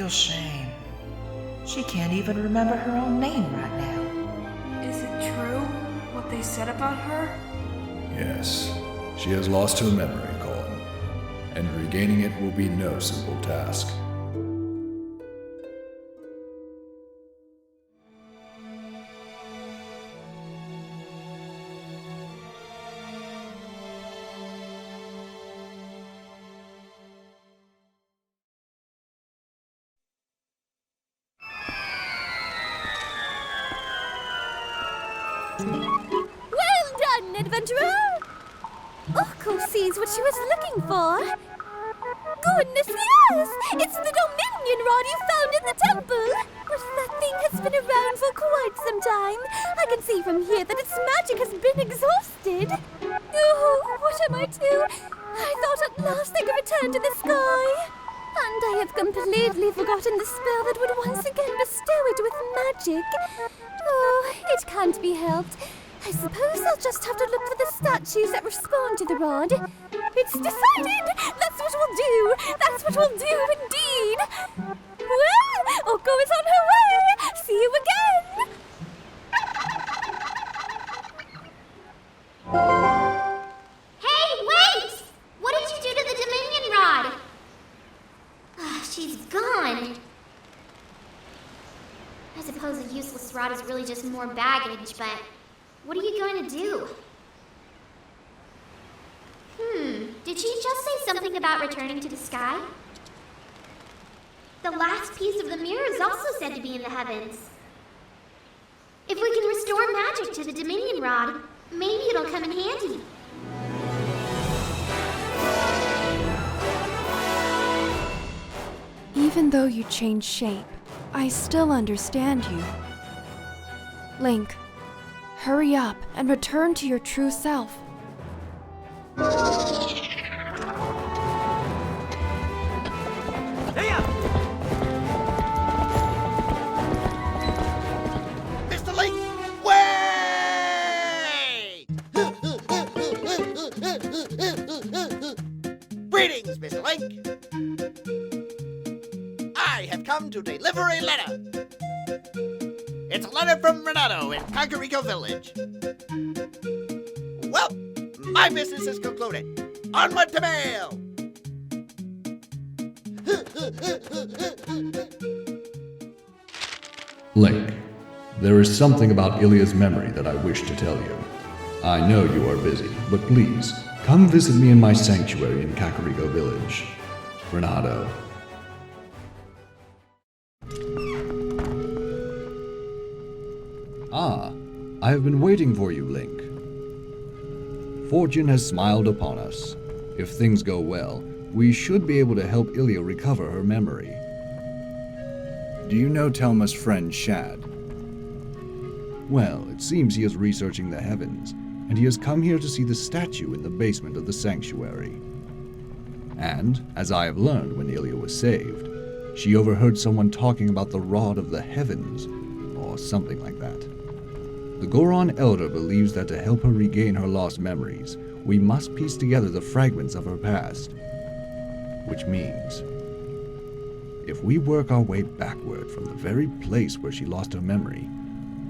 real shame. She can't even remember her own name right now. Is it true, what they said about her? Yes, she has lost her memory, Coron, and regaining it will be no simple task. Well done, adventurer! Ooccoo sees what she was looking for. Goodness, yes! It's the Dominion rod you found in the temple! But that thing has been around for quite some time. I can see from here that its magic has been exhausted. Oh, what am I to do? I thought at last I could return to the sky. And I have completely forgotten the spell that would once again bestow it with magic. Oh, it can't be helped. I suppose I'll just have to look for the statues that respond to the rod. It's decided! That's what we'll do! That's what we'll do indeed! Well, Ooccoo is on her way! See you again! Hey, wait! What did you do to the Dominion rod? She's gone. I suppose a useless rod is really just more baggage, but what are you going to do? Did she just say something about returning to the sky? The last piece of the mirror is also said to be in the heavens. If we can restore magic to the Dominion rod, maybe it'll come in handy. Even though you change shape, I still understand you. Link, hurry up and return to your true self. Mr. Link, wait! Greetings, Mr. Link. I have come to deliver a letter. It's a letter from Renado in Kakariko Village. Well, my business is concluded. Onward to mail! Link, there is something about Ilia's memory that I wish to tell you. I know you are busy, but please, come visit me in my sanctuary in Kakariko Village. Renado. Ah, I have been waiting for you, Link. Fortune has smiled upon us. If things go well, we should be able to help Ilia recover her memory. Do you know Telma's friend Shad? Well, it seems he is researching the heavens, and he has come here to see the statue in the basement of the sanctuary. And, as I have learned when Ilia was saved, she overheard someone talking about the Rod of the Heavens, or something like that. The Coron Elder believes that to help her regain her lost memories, we must piece together the fragments of her past. Which means, if we work our way backward from the very place where she lost her memory,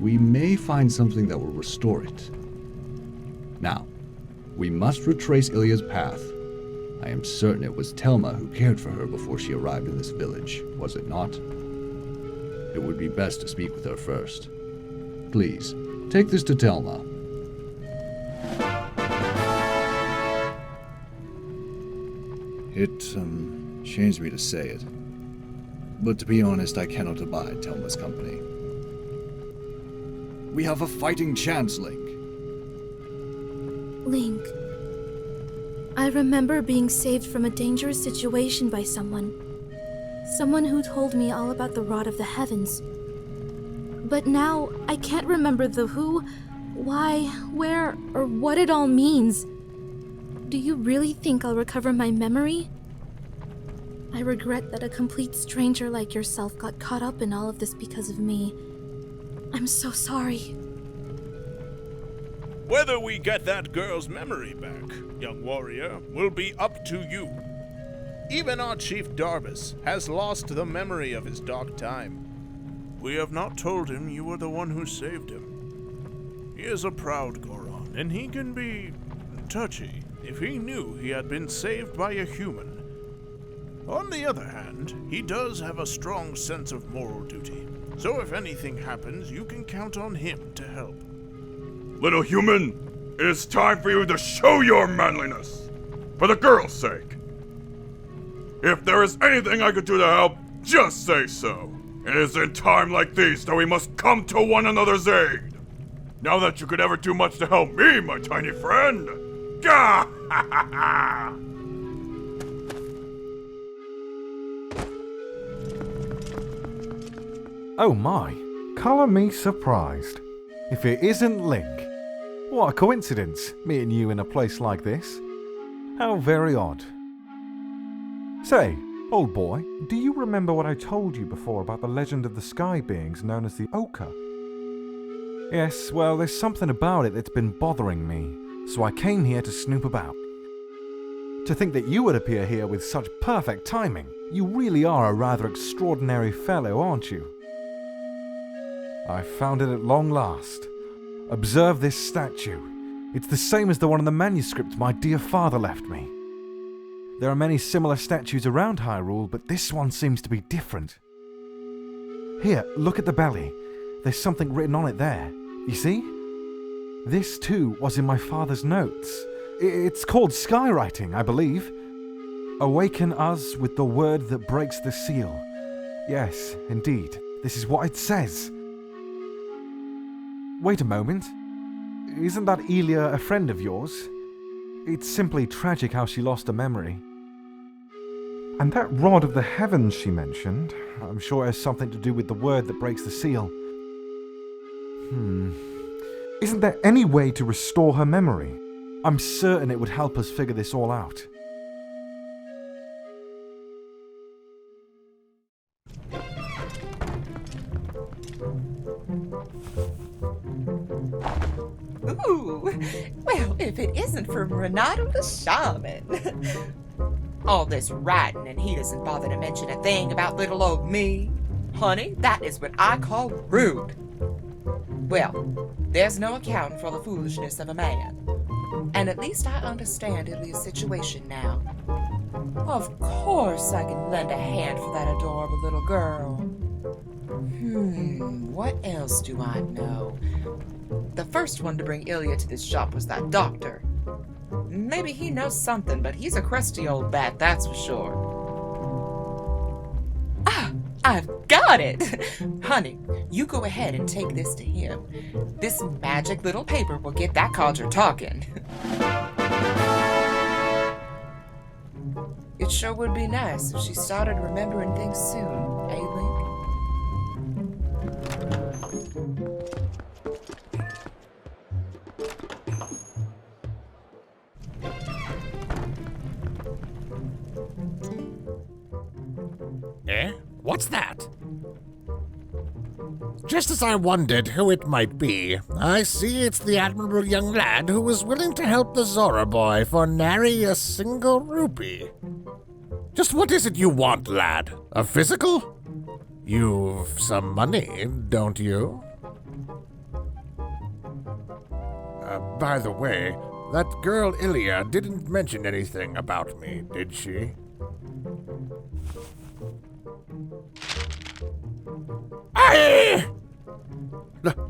we may find something that will restore it. Now, we must retrace Ilia's path. I am certain it was Telma who cared for her before she arrived in this village, was it not? It would be best to speak with her first. Please, take this to Telma. It, shames me to say it, but to be honest, I cannot abide Telma's company. We have a fighting chance, Link. Link, I remember being saved from a dangerous situation by someone. Someone who told me all about the Rod of the Heavens. But now, I can't remember the who, why, where, or what it all means. Do you really think I'll recover my memory? I regret that a complete stranger like yourself got caught up in all of this because of me. I'm so sorry. Whether we get that girl's memory back, young warrior, will be up to you. Even our chief Darbus has lost the memory of his dark time. We have not told him you were the one who saved him. He is a proud Coron, and he can be touchy if he knew he had been saved by a human. On the other hand, he does have a strong sense of moral duty, so if anything happens, you can count on him to help. Little human, it is time for you to show your manliness, for the girl's sake. If there is anything I could do to help, just say so. It is in time like these that we must come to one another's aid. Now that you could ever do much to help me, my tiny friend. Gah! Ha ha ha! Oh my, colour me surprised. If it isn't Link. What a coincidence, meeting you in a place like this. How very odd. Say, old boy, do you remember what I told you before about the legend of the sky beings known as the Ooccoo? Yes, well, there's something about it that's been bothering me, so I came here to snoop about. To think that you would appear here with such perfect timing. You really are a rather extraordinary fellow, aren't you? I found it at long last. Observe this statue. It's the same as the one in the manuscript my dear father left me. There are many similar statues around Hyrule, but this one seems to be different. Here, look at the belly. There's something written on it there. You see? This too was in my father's notes. It's called skywriting, I believe. Awaken us with the word that breaks the seal. Yes, indeed. This is what it says. Wait a moment. Isn't that Ilia a friend of yours? It's simply tragic how she lost her memory. And that rod of the heavens she mentioned, I'm sure it has something to do with the word that breaks the seal. Isn't there any way to restore her memory? I'm certain it would help us figure this all out. Ooh, well, if it isn't from Renado the Shaman. All this writing and he doesn't bother to mention a thing about little old me. Honey, that is what I call rude. Well, there's no accounting for the foolishness of a man. And at least I understand Ilia's situation now. Of course I can lend a hand for that adorable little girl. What else do I know? The first one to bring Ilia to this shop was that doctor. Maybe he knows something, but he's a crusty old bat, that's for sure. Ah, I've got it! Honey, you go ahead and take this to him. This magic little paper will get that codger talking. It sure would be nice if she started remembering things soon, eh, Link? Eh? What's that? Just as I wondered who it might be, I see it's the admirable young lad who was willing to help the Zora boy for nary a single rupee. Just what is it you want, lad? A physical? You've some money, don't you? By the way, that girl Ilia didn't mention anything about me, did she?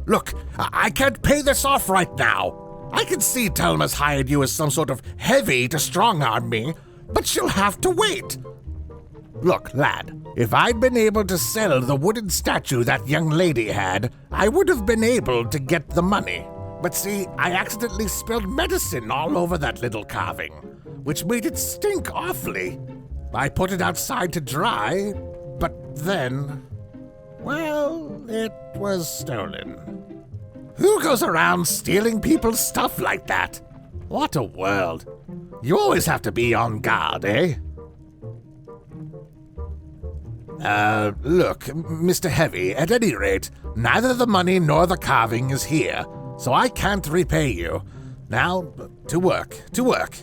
Look, I can't pay this off right now. I can see Telma's hired you as some sort of heavy to strong-arm me, but she'll have to wait. Look, lad, if I'd been able to sell the wooden statue that young lady had, I would have been able to get the money. But see, I accidentally spilled medicine all over that little carving, which made it stink awfully. I put it outside to dry, but then... well, it was stolen. Who goes around stealing people's stuff like that? What a world. You always have to be on guard, eh? Look, Mr. Heavy, at any rate, neither the money nor the carving is here, so I can't repay you. Now, to work, to work.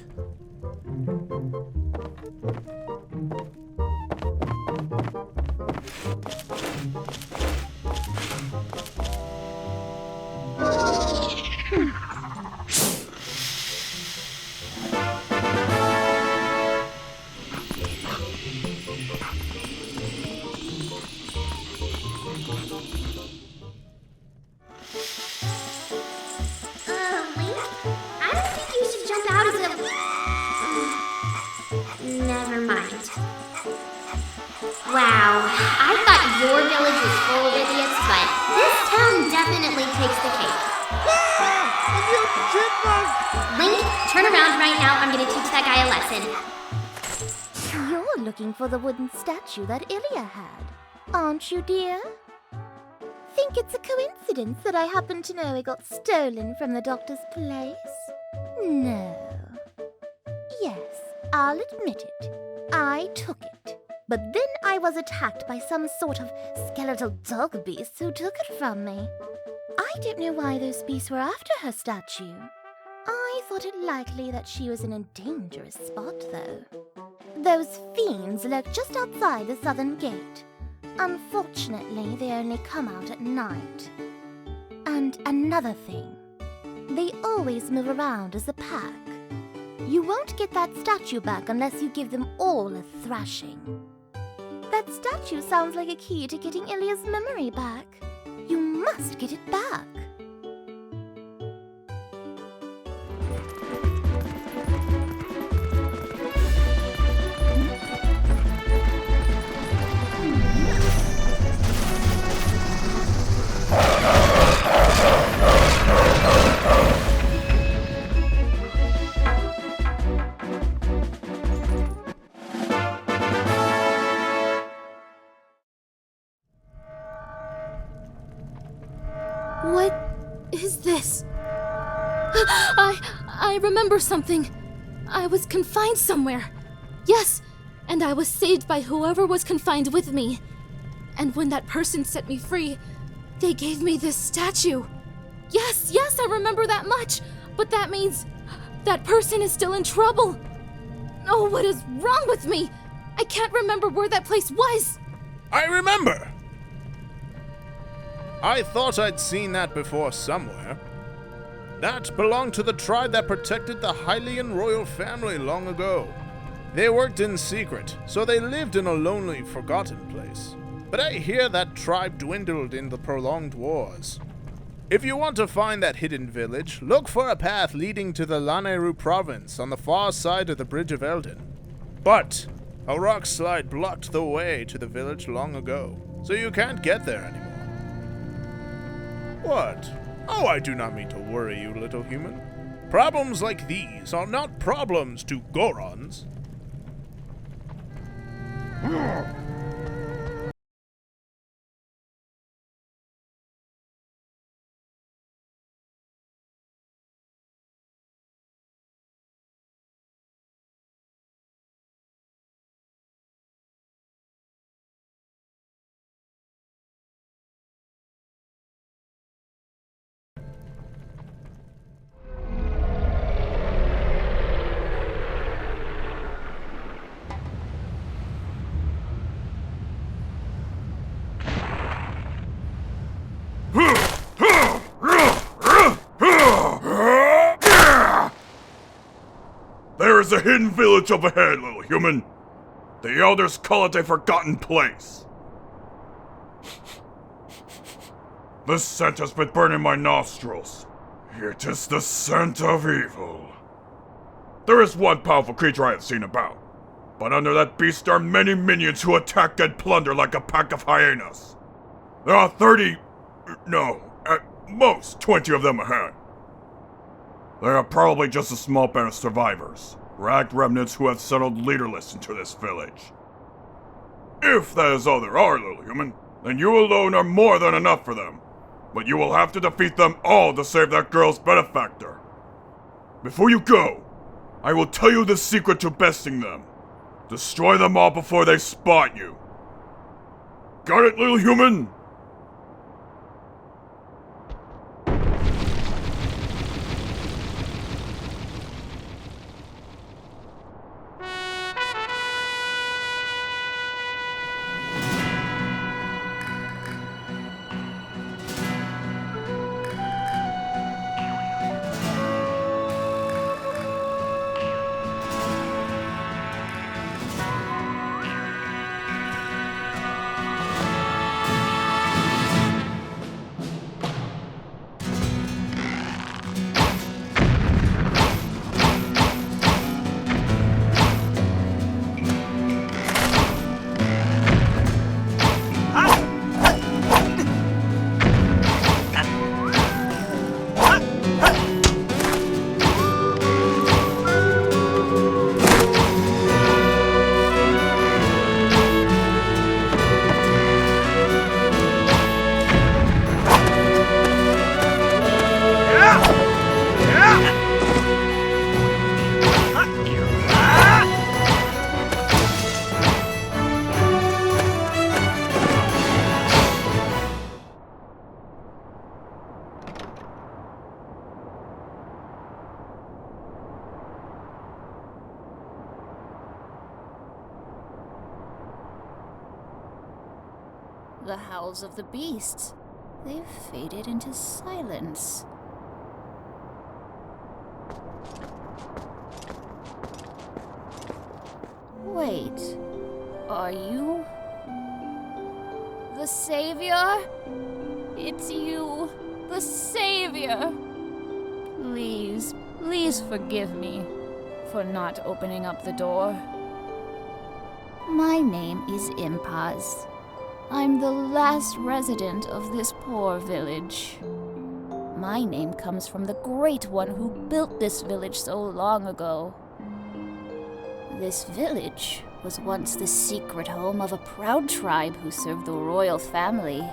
fix the cake. Link, turn around right now. I'm gonna teach that guy a lesson. You're looking for the wooden statue that Ilia had, aren't you, dear? Think it's a coincidence that I happen to know it got stolen from the doctor's place? No. Yes, I'll admit it. I took it. But then I was attacked by some sort of skeletal dog beasts who took it from me. I don't know why those beasts were after her statue. I thought it likely that she was in a dangerous spot, though. Those fiends lurk just outside the southern gate. Unfortunately, they only come out at night. And another thing, they always move around as a pack. You won't get that statue back unless you give them all a thrashing. That statue sounds like a key to getting Ilia's memory back. You must get it back. What is this? I remember something. I was confined somewhere. Yes, and I was saved by whoever was confined with me. And when that person set me free, they gave me this statue. Yes, I remember that much. But that means that person is still in trouble. Oh, what is wrong with me? I can't remember where that place was. I remember! I thought I'd seen that before somewhere. That belonged to the tribe that protected the Hylian royal family long ago. They worked in secret, so they lived in a lonely, forgotten place. But I hear that tribe dwindled in the prolonged wars. If you want to find that hidden village, look for a path leading to the Lanayru province on the far side of the Bridge of Eldon. But a rock slide blocked the way to the village long ago, so you can't get there anymore. What? Oh, I do not mean to worry you, little human. Problems like these are not problems to Gorons. There is a hidden village up ahead, little human. The elders call it a forgotten place. The scent has been burning my nostrils. It is the scent of evil. There is one powerful creature I have seen about, but under that beast are many minions who attack and plunder like a pack of hyenas. There are 30... no, at most 20 of them ahead. They are probably just a small band of survivors, ragged remnants who have settled leaderless into this village. If that is all there are, little human, then you alone are more than enough for them. But you will have to defeat them all to save that girl's benefactor. Before you go, I will tell you the secret to besting them. Destroy them all before they spot you. Got it, little human? The howls of the beasts. They've faded into silence. Wait, are you the Savior? It's you, the Savior. Please forgive me for not opening up the door. My name is Impaz. I'm the last resident of this poor village. My name comes from the Great One who built this village so long ago. This village was once the secret home of a proud tribe who served the royal family.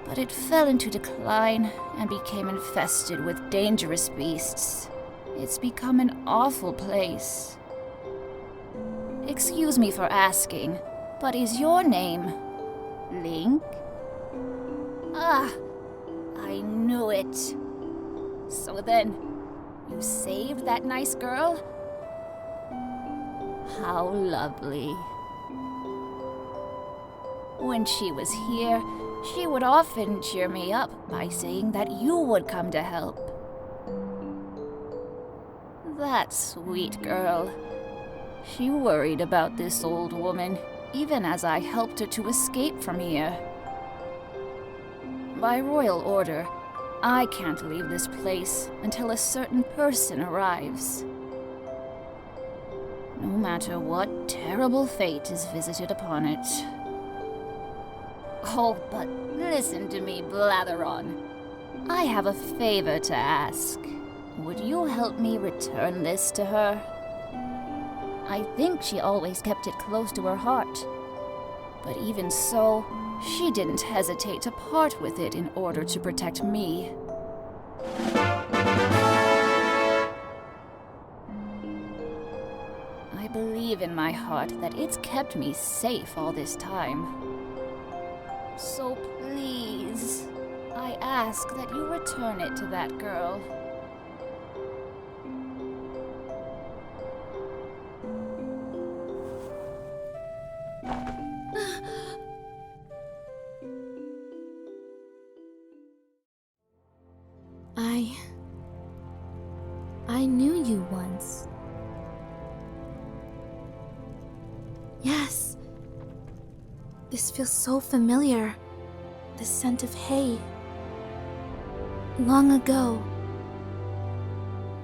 But it fell into decline and became infested with dangerous beasts. It's become an awful place. Excuse me for asking, but is your name Link? Ah, I knew it. So then, you saved that nice girl? How lovely. When she was here, she would often cheer me up by saying that you would come to help. That sweet girl. She worried about this old woman, even as I helped her to escape from here. By royal order, I can't leave this place until a certain person arrives. No matter what terrible fate is visited upon it. Oh, but listen to me blather on. I have a favor to ask. Would you help me return this to her? I think she always kept it close to her heart. But even so, she didn't hesitate to part with it in order to protect me. I believe in my heart that it's kept me safe all this time. So please, I ask that you return it to that girl. I knew you once. Yes. This feels so familiar. The scent of hay. Long ago,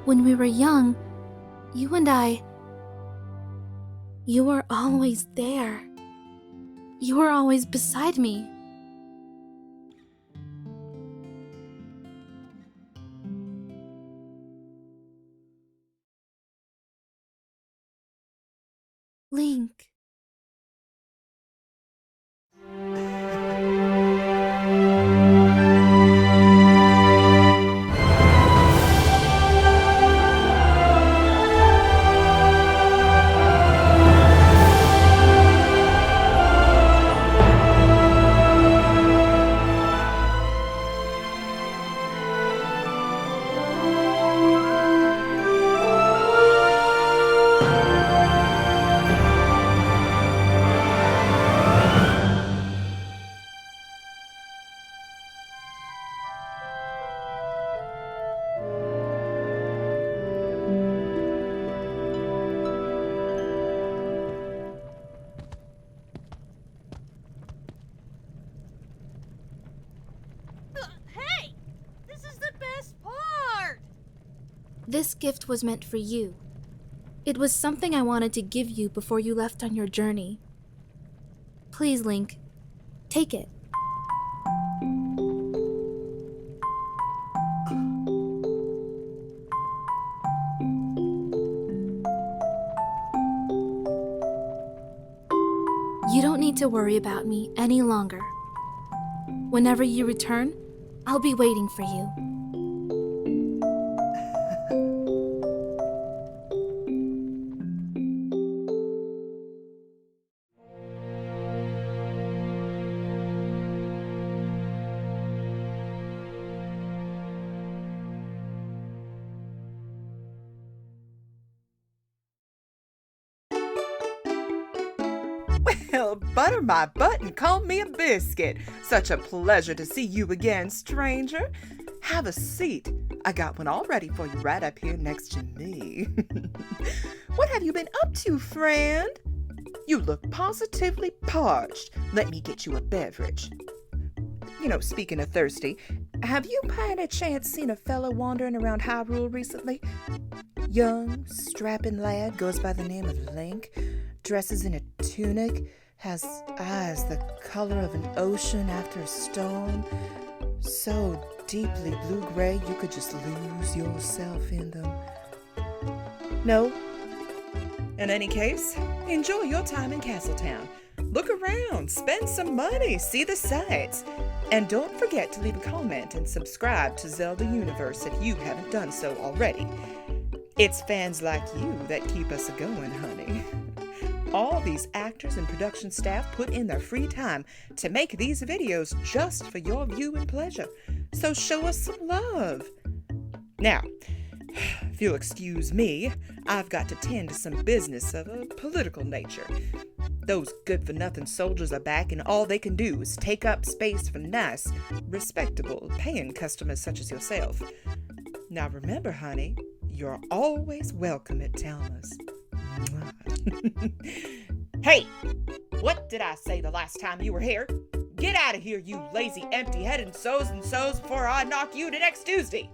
when we were young, you and I... You were always there. You were always beside me. Link. This gift was meant for you. It was something I wanted to give you before you left on your journey. Please, Link, take it. You don't need to worry about me any longer. Whenever you return, I'll be waiting for you. Well, butter my butt and call me a biscuit. Such a pleasure to see you again, stranger. Have a seat. I got one all ready for you right up here next to me. What have you been up to, friend? You look positively parched. Let me get you a beverage. You know, speaking of thirsty, have you by any chance seen a fellow wandering around Hyrule recently? Young, strapping lad, goes by the name of Link, dresses in a tunic, has eyes the color of an ocean after a storm, so deeply blue-gray you could just lose yourself in them. No? In any case, enjoy your time in Castletown. Look around, spend some money, see the sights. And don't forget to leave a comment and subscribe to Zelda Universe if you haven't done so already. It's fans like you that keep us going, honey. All these actors and production staff put in their free time to make these videos just for your viewing pleasure. So show us some love. Now, if you'll excuse me, I've got to tend to some business of a political nature. Those good-for-nothing soldiers are back, and all they can do is take up space for nice, respectable, paying customers such as yourself. Now remember, honey, you're always welcome at Telma's. Hey, what did I say the last time you were here? Get out of here, you lazy, empty-headed so's before I knock you to next Tuesday.